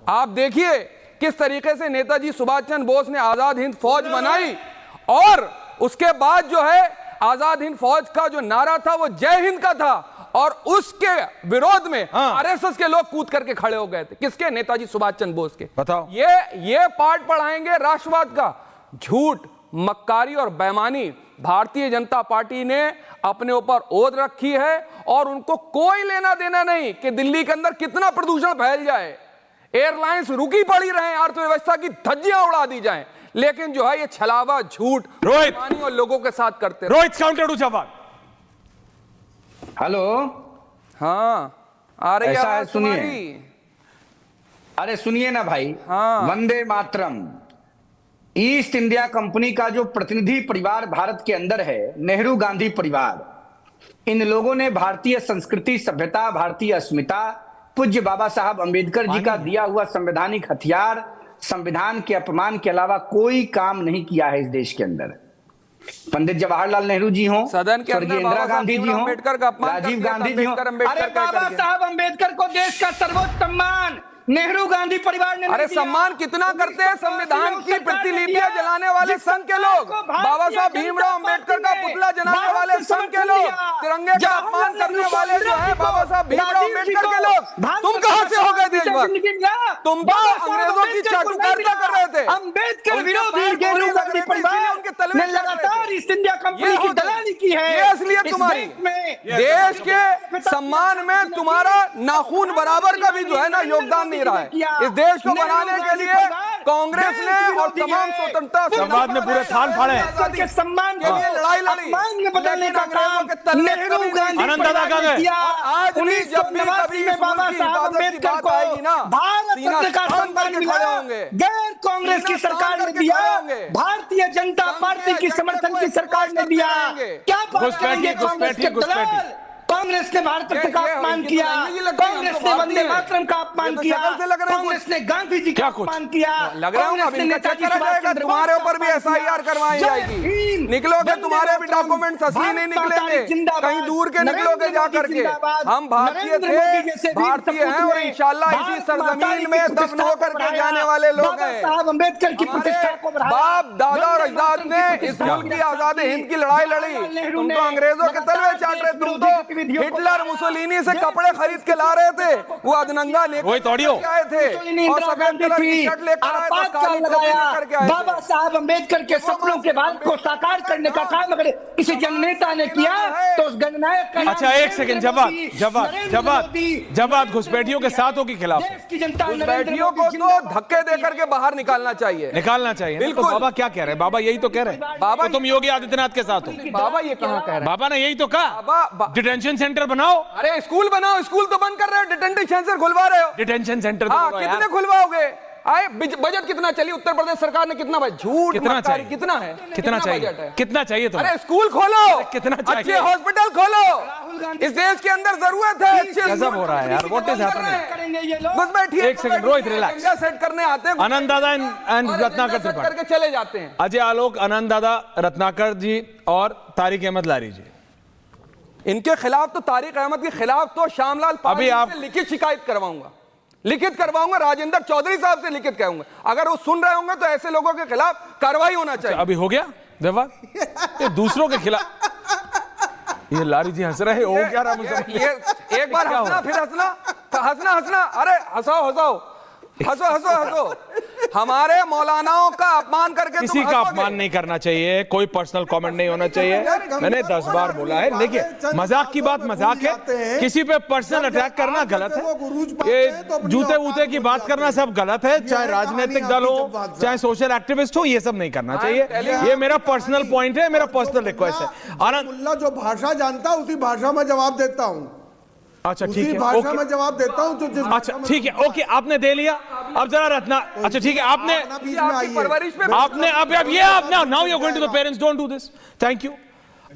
आप देखिए किस तरीके से नेताजी सुभाष चंद्र बोस ने आजाद हिंद फौज बनाई और उसके बाद जो है आजाद हिंद फौज का जो नारा था वो जय हिंद का था और उसके विरोध में आरएसएस के लोग कूद करके खड़े हो गए थे। किसके? नेताजी सुभाष चंद्र बोस के। बताओ, ये पाठ पढ़ाएंगे राष्ट्रवाद का? झूठ, मक्कारी और बेईमानी भारतीय जनता पार्टी ने अपने ऊपर ओढ़ रखी है और उनको कोई लेना देना नहीं कि दिल्ली के अंदर कितना प्रदूषण फैल जाए, एयरलाइंस रुकी पड़ी रहे, अर्थव्यवस्था की धज्जियां उड़ा दी जाएं, लेकिन जो है ये छलावा, झूठ, बेईमानी और लोगों के साथ करते। रोहित काउंटर टू जवाब। हेलो, हाँ आ रही है, सुनिए। अरे सुनिए ना भाई, हाँ। Vande Mataram. East India company का जो प्रतिनिधि परिवार भारत के अंदर है, नेहरू गांधी परिवार, इन लोगों ने भारतीय संस्कृति, सभ्यता, भारतीय अस्मिता, पूज्य बाबा साहब अंबेडकर जी का दिया हुआ संवैधानिक हथियार, संविधान के अपमान के अलावा कोई काम नहीं किया है इस देश के अंदर। पंडित जवाहरलाल नेहरू जी हों, स्वर्गीय इंदिरा गांधी जी हों, राजीव गांधी जी हों, अरे बाबा साहब अंबेडकर को देश का सर्वोच्च सम्मान नेहरू गांधी परिवार ने, अरे सम्मान कितना करते हैं संविधान की प्रतिलिपियां जलाने वाले संघ के लोग, बाबा साहब भीमराव अंबेडकर का पुतला जलाने वाले संघ के लोग, तिरंगे का अपमान करने वाले जो है बाबा साहब भीमराव अंबेडकर के लोग, तुम कहां से हो गए देशभक्त? तुम तो अंग्रेजों की चाटुकारिता कर रहे थे। अंबेडकर विरोधी नेहरू गांधी परिवार ने लगातार ईस्ट इंडिया कंपनी की दलाली की है। ये असलियत तुम्हारी, देश के सम्मान में तुम्हारा नाखून बराबर का भी जो है ना योगदान नहीं रहा है। इस देश को बनाने के लिए कांग्रेस ने और तमाम स्वतंत्रता संवाद में पूरे थान फाड़े के सम्मान के लिए लड़ाई लड़ी, बदलने का काम नेहरू गांधी आनंद दादा का किया। आज भी जब भी कभी बाबा साहब अम्बेडकर को भारत रत्न का सम्मान मिला, गैर कांग्रेस की सरकार ने दिया, भारतीय जनता पार्टी की समर्थन की सरकार ने दिया। क्या बात करेंगे कांग्रेस के दलाल? कांग्रेस ने भारत रत्न का अपमान किया, कांग्रेस ने वंदे मातरम का अपमान किया, कांग्रेस ने गांधी जी का अपमान किया, कांग्रेस ने नेताजी सुभाष चंद्र बोस, तुम्हारे ऊपर भी एसआईआर करवाई जाएगी। निकलोगे तुम्हारे भी डॉक्यूमेंट असली नहीं निकलेंगे, कहीं दूर के निकलोगे जाकर के। हम भारतीय थे, भारतीय हैं और इंशाल्लाह इसी सरजमीन में दफन होकर के जाने वाले लोग हैं। साहब अम्बेडकर की प्रतिष्ठा को बाप दादा और अजदाद ने इस मुल्क की आजादी हिंद की लड़ाई लड़ी। तुम तो अंग्रेजों के तलवे चाट रहे, तुम तो हिटलर मुसोलिनी से कपड़े खरीद के ला रहे थे, वो अदनंगा आए थे और सफेद कलर की शर्ट लेकर आए थे, काली टोपी लेकर के आए थे। बाबा साहब अम्बेडकर के सपनों के भारत को साकार करने का काम अगर किसी जननेता ने किया तो उस जननायक का, अच्छा एक सेकंड, जवाब घुसपैठियों के साथों के खिलाफ, घुसपैठियों को तो धक्के देकर के बाहर निकालना चाहिए, बिल्कुल। बाबा क्या कह रहे हैं? बाबा यही तो कह रहे हैं, बाबा तुम योगी आदित्यनाथ के साथ हो। बाबा ये कहां कह रहे हैं? बाबा ने यही तो कहा, डिटेंशन सेंटर बनाओ। अरे स्कूल बनाओ, स्कूल तो बंद कर रहे हो, डिटेंशन सेंटर खुलवा रहे हो। डिटेंशन सेंटर कितने खुलवाओगे? आए बजट कितना चाहिए? उत्तर प्रदेश सरकार ने कितना? झूठ, कितना चाहिए? कितना है? कितना चाहिए? कितना चाहिए? तो अरे स्कूल खोलो, कितना चाहिए? अच्छे हॉस्पिटल खोलो, इस देश के अंदर जरूरत है। गजब हो रहा है यार, व्हाट इज हैपनिंग? बस बैठिए एक सेकंड, रोहित रिलैक्स। सेट करने आते हैं आनंद दादा एंड रत्नाकर त्रिपाठी करके चले जाते हैं। अजय आलोक, आनंद दादा, रत्नाकर जी और तारिक अहमद लारी जी, इनके खिलाफ तो, तारिक अहमद के खिलाफ तो श्यामलाल अभी आप लिखित शिकायत करवाऊंगा, राजेंद्र चौधरी साहब से लिखित कहूंगा। अगर वो सुन रहे होंगे तो ऐसे लोगों के खिलाफ कार्रवाई होना चाहिए। अभी हो गया देवा, ये दूसरों के खिलाफ। ये लारी जी हंस रहे हो क्या? ये एक बार हंसना, फिर हंसना, अरे हंसो। हमारे मौलानाओं का अपमान करके किसी का अपमान नहीं करना चाहिए, कोई पर्सनल कमेंट नहीं होना चाहिए। मैंने 10 बार बोला है, देखिए मजाक की बात मजाक है, किसी पे पर्सनल अटैक करना गलत है, ये जूते वूते की बात करना सब गलत है, चाहे राजनीतिक दल हो चाहे सोशल एक्टिविस्ट हो, ये सब नहीं करना चाहिए। ये मेरा पर्सनल पॉइंट है, मेरा पर्सनल रिक्वेस्ट है। आनंद जो भाषा जानता है उसी भाषा में जवाब देता हूं। अच्छा ठीक है, भाषा में जवाब देता हूं तो अच्छा ठीक है, ओके, आपने दे लिया। अब जरा रत्ना, अच्छा ठीक है, आपने अब ये आपने now you are going to the parents, don't do this, thank you.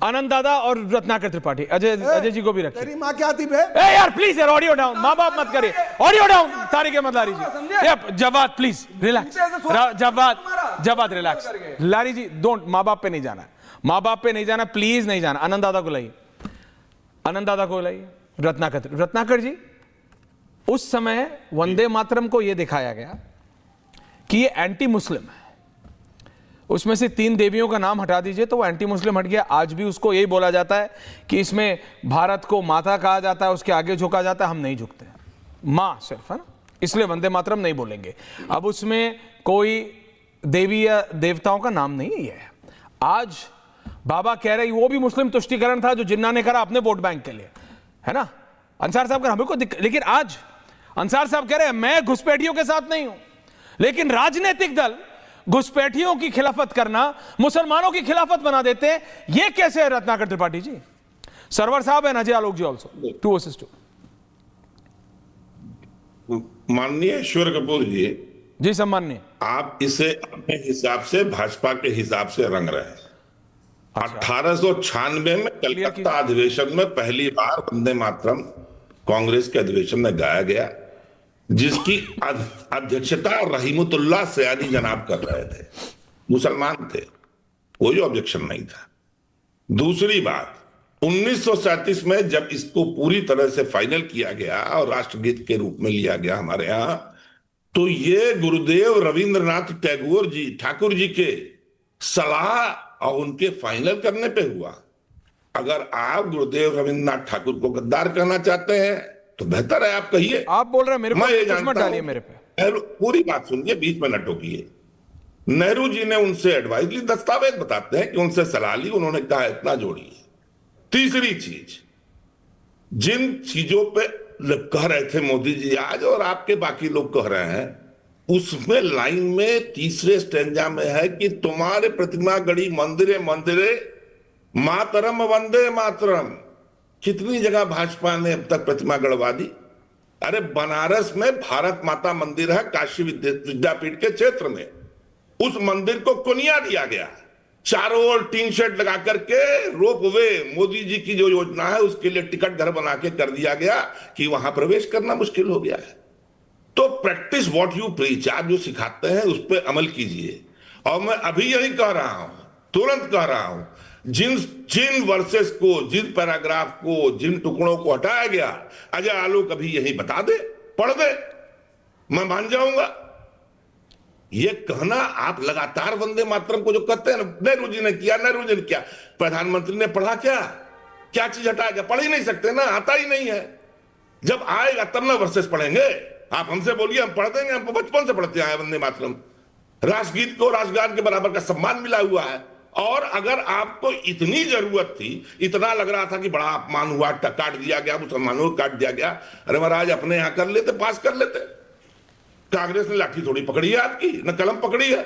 Anand dada और रत्नाकर त्रिपाठी, अजय जी को भी रखिए। तेरी मां क्या थी बे? ए यार प्लीज यार, ऑडियो डाउन, माँ बाप मत करिए, ऑडियो डाउन। तारिक अहमद लारी जी, जवाब प्लीज रिलैक्स, जवाब रिलैक्स। लारी जी डोंट, माँ बाप पे नहीं जाना, माँ बाप पे नहीं जाना, प्लीज नहीं जाना। आनंद दादा को लाइए, रत्नाकर जी उस समय वंदे मातरम को यह दिखाया गया कि ये एंटी मुस्लिम है। उसमें से 3 देवियों का नाम हटा दीजिए तो वो एंटी मुस्लिम हट गया। आज भी उसको यही बोला जाता है कि इसमें भारत को माता कहा जाता है, उसके आगे झुका जाता है। हम नहीं झुकते, मां सिर्फ, है ना, इसलिए वंदे मातरम नहीं बोलेंगे। अब उसमें कोई देवी या देवताओं का नाम नहीं है। आज बाबा कह रहे वो भी मुस्लिम तुष्टीकरण था जो जिन्ना ने करा अपने वोट बैंक के लिए, है ना। अंसार साहब का हमको लेकिन आज अंसार साहब कह रहे हैं मैं घुसपैठियों के साथ नहीं हूं, लेकिन राजनीतिक दल घुसपैठियों की खिलाफत करना मुसलमानों की खिलाफत बना देते हैं। यह कैसे है रत्नाकर त्रिपाठी जी? सरवर साहब है, अजय आलोक जी ऑल्सो 2 वर्सेस 2। माननीय ईश्वर कपूर जी सम्माननीय, आप इसे अपने हिसाब से भाजपा के हिसाब से रंग रहे हैं। 1896 में कलकत्ता अधिवेशन में पहली बार वंदे मातरम कांग्रेस के अधिवेशन में गाया गया, जिसकी अध्यक्षता रहीमतुल्लाह सयानी जनाब कर रहे थे, मुसलमान थे, कोई ऑब्जेक्शन नहीं था। दूसरी बात, 1937 में जब इसको पूरी तरह से फाइनल किया गया और राष्ट्रगीत के रूप में लिया गया हमारे यहां, तो ये गुरुदेव रविंद्रनाथ ठाकुर जी के सलाह और उनके फाइनल करने पे हुआ। अगर आप गुरुदेव रविंद्रनाथ ठाकुर को गद्दार कहना चाहते हैं तो बेहतर है आप कहिए। आप बोल रहे हैं मेरे को, मैं ये कुछ मत जानता डालिए हूं, मेरे पे। पूरी बात सुनिए, बीच में न टोकिए। नेहरू जी ने उनसे एडवाइस ली, दस्तावेज बताते हैं कि उनसे सलाह ली, उन्होंने कहा इतना जोड़िए। तीसरी चीज, जिन चीजों पे कह रहे थे मोदी जी आज और आपके बाकी लोग कह रहे हैं, उसमें लाइन में तीसरे स्टेंजा में है कि तुम्हारे प्रतिमा गढ़ी मंदिरे मंदिरे मातरम वंदे मातरम। कितनी जगह भाजपा ने अब तक प्रतिमा गढ़वा दी? अरे बनारस में भारत माता मंदिर है, काशी विद्यापीठ के क्षेत्र में, उस मंदिर को कुनिया दिया गया, चारों ओर टीन शेड लगा करके रोपवे, मोदी जी की जो योजना है उसके लिए टिकट घर बना के कर दिया गया कि वहां प्रवेश करना मुश्किल हो गया है। तो प्रैक्टिस व्हाट यू प्रीच, आप जो सिखाते हैं उस पर अमल कीजिए। और मैं अभी यही कह रहा हूं, तुरंत कह रहा हूं, जिन वर्सेस को, जिन पैराग्राफ को, जिन टुकड़ों को हटाया गया, अजय आलोक अभी यही बता दे, पढ़ दे, मैं मान जाऊंगा। ये कहना आप लगातार वंदे मातरम को जो कहते हैं, नेहरू जी ने किया, प्रधानमंत्री ने पढ़ा क्या चीज हटाया गया? पढ़ ही नहीं सकते ना, आता ही नहीं है। जब आएगा तब ना वर्सेस पढ़ेंगे। आप हमसे बोलिए, हम पढ़ देंगे, हमको बचपन से पढ़ते आए वंदे मातरम। राष्ट्रगीत को राष्ट्रगान के बराबर का सम्मान मिला हुआ है। और अगर आपको इतनी जरूरत थी, इतना लग रहा था कि बड़ा अपमान हुआ, काट दिया गया, मुसलमानों को काट दिया गया, अरे महाराज अपने यहां कर लेते, पास कर लेते। कांग्रेस ने लाठी थोड़ी पकड़ी है आपकी, न कलम पकड़ी है।